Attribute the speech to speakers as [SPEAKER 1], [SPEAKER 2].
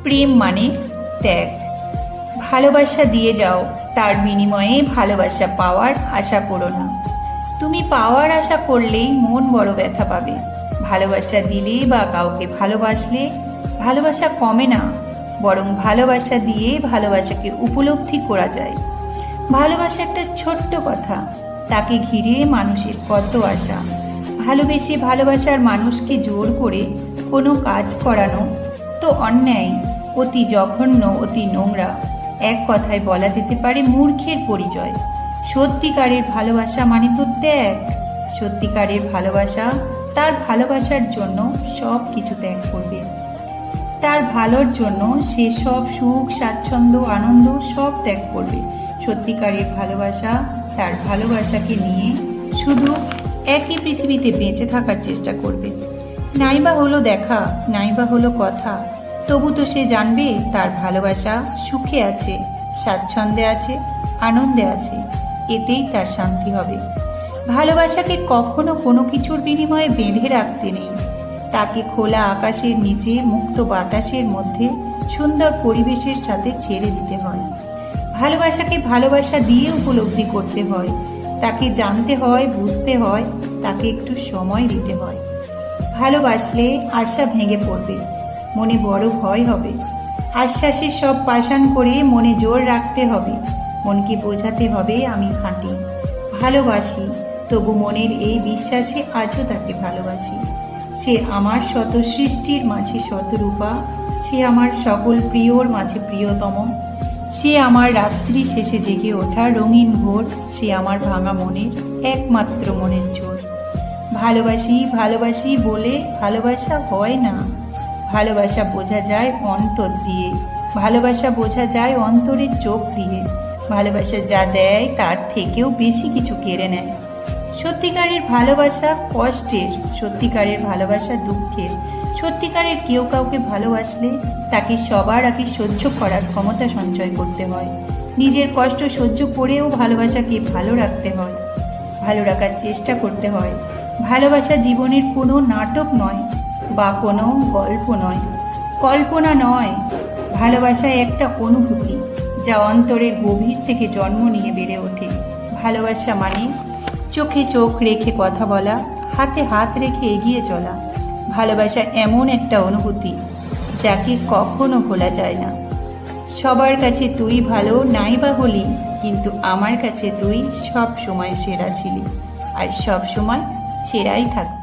[SPEAKER 1] প্রেম মানে ত্যাগ। ভালোবাসা দিয়ে যাও, তার বিনিময়ে ভালোবাসা পাওয়ার আশা করো না। তুমি পাওয়ার আশা করলেই মন বড় ব্যথা পাবে। ভালোবাসা দিলে বা কাউকে ভালোবাসলে ভালোবাসা কমে না, বরং ভালোবাসা দিয়ে ভালোবাসাকে উপলব্ধি করা যায়। ভালোবাসা একটা ছোট্ট কথা, তাকে ঘিরে মানুষের কত আশা। ভালোবেসে ভালোবাসার মানুষকে জোর করে কোনো কাজ করানো তো অন্যায়, অতি জঘন্য, অতি নোংরা। এক কথায় বলা যেতে পারে মূর্খের পরিচয়। সত্যিকারের ভালোবাসা মানে তো ত্যাগ। সত্যিকারের ভালোবাসা তার ভালোবাসার জন্য সব কিছু ত্যাগ করবে। তার ভালোর জন্য সে সব সুখ, স্বাচ্ছন্দ্য, আনন্দ সব ত্যাগ করবে। সত্যিকারের ভালোবাসা তার ভালোবাসাকে নিয়ে শুধু একই পৃথিবীতে বেঁচে থাকার চেষ্টা করবে। নাইবা হলো দেখা, নাইবা হলো কথা, তবু তো সে জানবে তার ভালোবাসা সুখে আছে, স্বাচ্ছন্দ্যে আছে, আনন্দে আছে। এতেই তার শান্তি হবে। ভালোবাসাকে কখনো কোনো কিছুর বিনিময়ে বেঁধে রাখতে নেই। তাকে খোলা আকাশের নিচে, মুক্ত বাতাসের মধ্যে, সুন্দর পরিবেশের সাথে ছেড়ে দিতে হয়। ভালোবাসাকে ভালোবাসা দিয়ে উপলব্ধি করতে হয়। তাকে জানতে হয়, বুঝতে হয়, তাকে একটু সময় দিতে হয়। ভালোবাসলে আশা ভেঙে পড়বে, মনে বড় ভয় হবে। আশ্বাসের সব পাষাণ করে মনে জোর রাখতে হবে। মনকে বোঝাতে হবে আমি খাঁটি, ভালোবাসি। তবু মনের এই বিশ্বাসে আজও তাকে ভালোবাসি। সে আমার শত সৃষ্টির মাঝে শতরূপা, সে আমার সকল প্রিয়র মাঝে প্রিয়তম। সে আমার রাত্রি শেষে জেগে ওঠা রঙিন ভোর, সে আমার ভাঙা মনের একমাত্র মনের জোর। ভালোবাসি ভালোবাসি বলে ভালোবাসা হয় না। ভালোবাসা বোঝা যায় অন্তর দিয়ে, ভালোবাসা বোঝা যায় অন্তরের চোখ দিয়ে। ভালোবাসা যা দেয় তার থেকেও বেশি কিছু কেড়ে নেয়। সত্যিকারের ভালোবাসা কষ্টের, সত্যিকারের ভালোবাসা দুঃখের। সত্যিকারের কেউ কাউকে ভালোবাসলে তাকে সবার আগে সহ্য করার ক্ষমতা সঞ্চয় করতে হয়। নিজের কষ্ট সহ্য করেও ভালোবাসাকে ভালো রাখতে হয়, ভালো রাখার চেষ্টা করতে হয়। ভালোবাসা জীবনের কোনো নাটক নয় বা কোনো গল্প নয়, কল্পনা নয়। ভালোবাসা একটা অনুভূতি যা অন্তরের গভীর থেকে জন্ম নিয়ে বেড়ে ওঠে। ভালোবাসা মানে চোখে চোখ রেখে কথা বলা, হাতে হাত রেখে এগিয়ে চলা। ভালোবাসা এমন একটা অনুভূতি যাকে কখনো ভোলা যায় না। সবার কাছে তুই ভালো নাইবা হলি, কিন্তু আমার কাছে তুই সব সময় সেরা ছিলি, আর সব সময় সেরাই থাকবি।